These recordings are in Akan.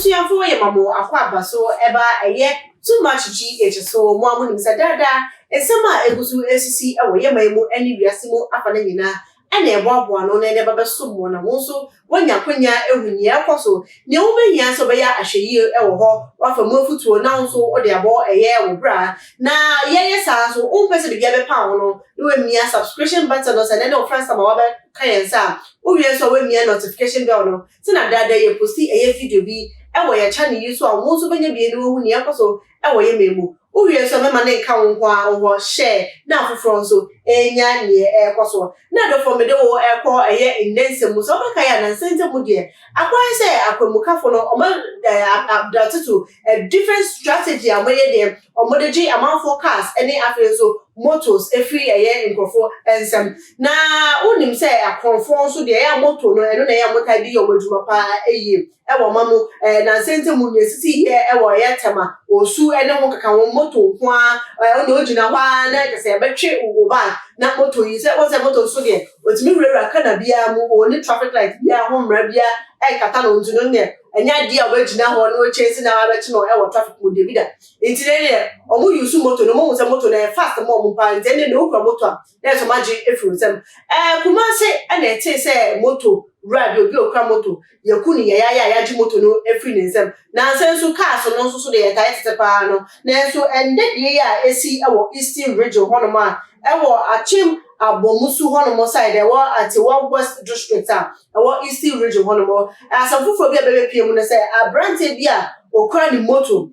Abusuya for ye mamo akwa so eba eye too much GH so mo amunim sa dada esema egusu esisi ewo ye maimu eni wiasimo afana nyina ana eboaboa no na ede baba somo na wo so wanya kwanya ehuni ekoso ne wo behia so be ya ahweye ewo ho wafa mu afutuo na nso ode abo eye wo bra na ye sa so umpese de bia be pa wo no we mia subscription button no se na no friends sama wa be kayensa wo wie so we mia notification bell no se na dada ye posti eye video bi ewo ye channel yi so a wo so benya bi enu huni ekoso ewo ye memu uwie so mema na nka wo kwa wo share na afoforo so enya ne ekoso na do for me de wo eko eye indensem so baka ya na nsente mu de akwa se akwamukafo no o ma abdatutu a different strategy amoye de o modeji amount forecast any afen so motors every eye nkofo ensem na unim se akonfo so de ya moto no eno na ya mota bi yo baduma pa eye ewo mamu na nsente mu ne sisi ye ewo ye tema osu ene ho kaka wo moto kwa ono ogina hwa na kese betwe uba na moto yi se wo se moto so de otimi wura kana bia mu oni traffic light bia ho mra bia kata no ntuno ne enya dia obagina ho no chase na abechi no ewo traffic mu de bida intine ne omu use moto no mo se moto na fast mo mu pa ntene ne okura moto a na so maji efuru sem kuma se na ete se moto radio bi okura moto yakuni ya ji moto no efiri ne sem na senso cars no so de ya tete pa no na so ende de ya esi ewo eastern region hono ma ewo Akyem Abomosu hono mo side ewo ati west district ewo eastern region hono mo asafufo bi abebe pie mu ne se abrante bi a okura ni moto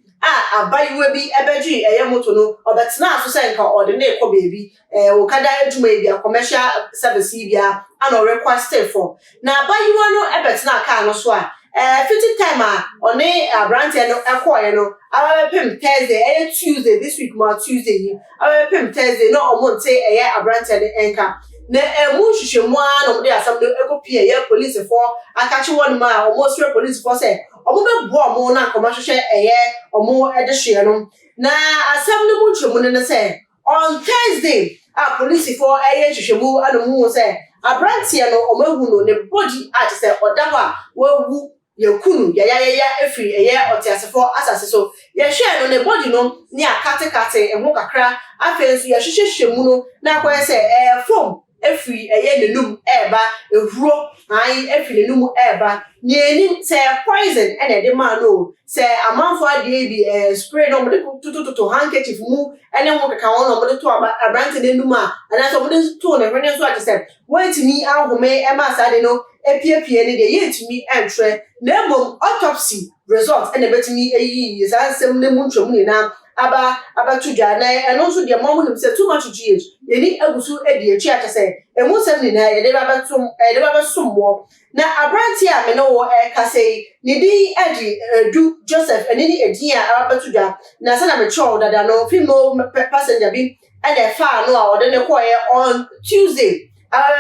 abayiwe bi ebeji eye moto no obetena aso se nka ode na ekọ beebi Okada eduma bi a commercial service bi a ana request for na abayiwa no ebetena aka no so a 50 time one abrante no ekoye no abepem Thursday Tuesday this week ma Tuesday abepem Thursday no omonte eye abrante no enka na emu hwehwemu a no de asam no ekopie eye police for akachi won ma almost police for say omo be bo omo na akoma hwehwe eye omo ede hwe no na asam no mu hwemu ne say on Thursday police for eye hwehwemu anomu say abrante no omahu no ne body at say odawa wawu yakunu ya efiri eye otiasefo asase so ye hwe no ne body no ni akate ehu kakra afensu ye hwehwehwemu no na akoye say form efiri eye nenum eba ehuro ai efiri nenum eba ni eni say poison ene de man no say amanfo ade bi spray no mo de tututu handkerchief mu ene ho kaka won no mo de to abrante nenum ana so mo de to ne hwene so ate say wait me ahome e ma sade no epiepie ne de yetumi entwe na mom autopsy result ene betimi eyi sansem ne mu ntwom ni na aba tudwa na eno so de mom nim say too much GH yeni agusu edi echi ate say emu sem ni na ye de baba sombo na abrante a me no wo ka say ni di edi du Joseph enini edi a aba tudwa na say na me chow dada no female passenger bi ene fa no a ode ne koye on Tuesday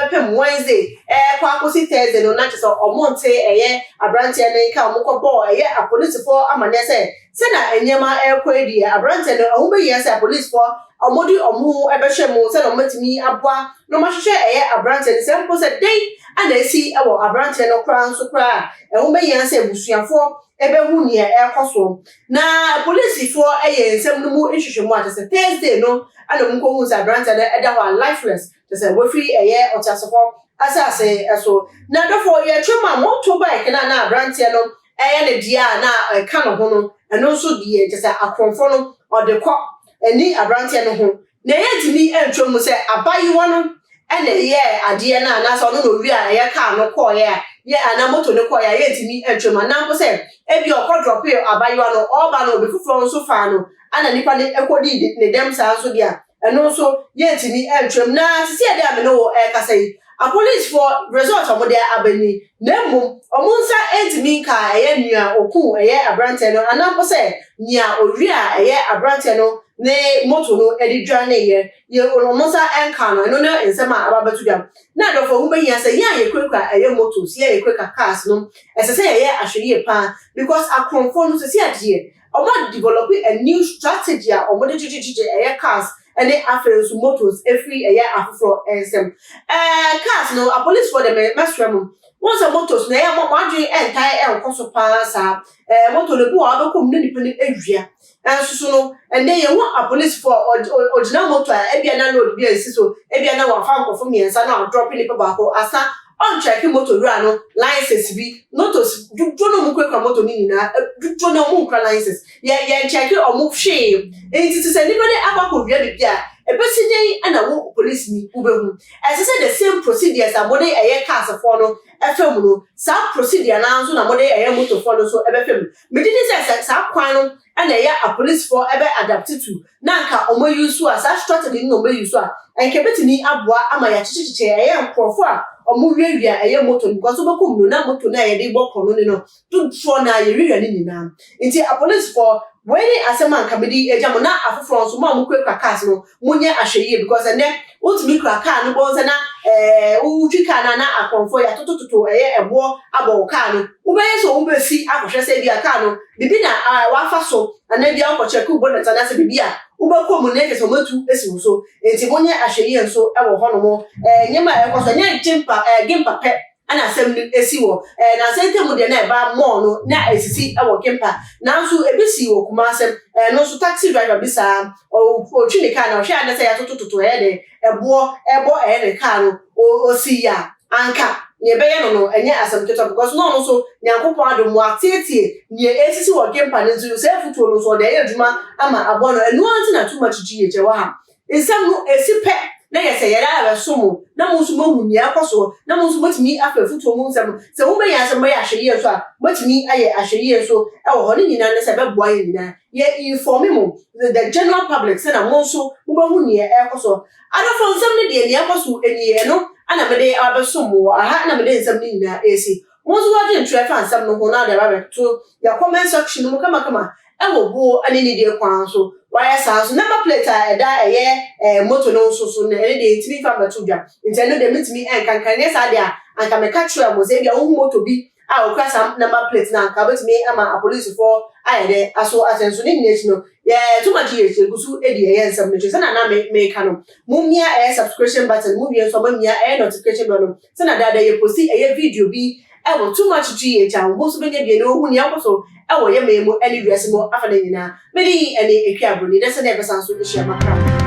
pem Wednesday kwa akosi Thursday no na che so omonte eye abrante na nka omokobo eye a police for amane se na enyema ekwa edi abrante no omo be yes a police for omodi omo ebehwe mu se no matimi aboa no mahwehwe eye abrante ne se mpo se dey ana esi ewo abrante no kra nso kra omo be yes a busuafo ebehu ne ekoso na police for eye nsem no mu ehwehwe mu ate se Thursday no ana mu ko hu se abrante no eda ho lifeless say we free eye otiasefo asase eso na dofo ye twema moto bike na abrante no eye ne dia na ka no ho no eno so die te say akonfo no odekọ ani abrante no ho na ye timi entwom say abayiwo no ene ye ade na so no wi a ye ka no ko ye ana moto ne ko ye timi entwom na mpo say ebi okọ drop abayiwo no oba no obi fufuro so fa no ana nipa ne ekodi ne dem sa so dia eno so yetimi entwem na sisi ade ame no ka say a police for result omo de abani na mum omunsa entimi ka eye nua oku eye abrante no anampo say nia owi a eye abrante no ne moto no edi dwa na ye omunsa enka no eno na ensema ababatuga na do for hu behia say ye kwekwa eye moto si ye kweka cars no esese eye ahweye pa because akronfo no sisi ade omo develop a new strategy omo de chichichi eye cars and the affairs motors every a year after ensem. Cars no a police for the master. Once a motors na ya mwadwe entire enkoso pa sa motor le bo abekom ne nipa ne awia so no and then you want a police for original motor e bia na load bia siso e bia na wa fa nkofo miensa na drop nipa ba ko asa on check motor wura no license bi notos dudwo no mukwa motor ni na dudwo no mukwa license ye check o mu hwe enti se nipa ne abako wia bia ebesiden ana wo police ni ubehu as say the same procedures abode eye cars for no efem no sa procedure na nso na mode eye motor for no so ebefem me did say sa kwan no ana eye a police for ebe adapted to na nka omo use a sa strategy no omo use a enke betini aboa ama ya chichiche eye nkrofo a omo wiawia eye motor because obekom no na motor na eye dey bokọ no no to for na ye wiawia ni nyina nti a police for when asema nkamedi ejamo na afoforo nso ma mukwa cars no munye ahweye because ene utimi kra car no bonse na utwi car na akonfo ya totototo eye ebo abo car no ubeye so ubesi akohwe se bia car no bibi na wafa so na bia ko check bonnet na se bibi a ubekọ mu na kese matu esi so enti munye ahweye nso ewo hono mo nyema ekoso nya gimpa pe ana asem esi wo na sentem de na eba mo no na esisi ewo kempa na nso ebisi wo kuma asem no so taxi driver bisa o twini car na o hwe ade se ya tototo de ebo de car no o si ya anka ne be ye no enye asem keto because no so nyankopon adomu atietie ne esisi wo kempa ne nso se futuo no so de ye adwuma ama abo no enu anti na too much GH wa ha nsem no esi pe na yese yera abesomo na munsu mahuni akoso na munsu motimi afafuto mu nsem se wo be yasem ya hweye so a motimi aye ahweye so e wo hone nyina ne se beboa ye nyina ye inform mu the general public se na munsu wo bahuni akoso adofo nsem ne de ne akoso eniye no ana mede abesomo aha na mede nsem ne nyina esi munsu wa de ntwe fa nsem no ho na de ba to ya comment section mu kama ewo bo ani ne de kwan so why sounds number plate da motor no so na e de timi fa batudwa intendo de mitimi enkankan ne sa de anka me catch you mo say bia wo motor bi a o kwasa number plate na anka betimi ama a police for aye de aso asenso ni nation too much here gusu e de nsam no so na me ka no mumia subscription button mumia so mumia notification bell so na da ye post video bi ewo too much GH and wo so be de no hu ni akoso ewo ye memu any wiase mo afa na nyina me di ene ekwa broni de se na be sanso e hia makra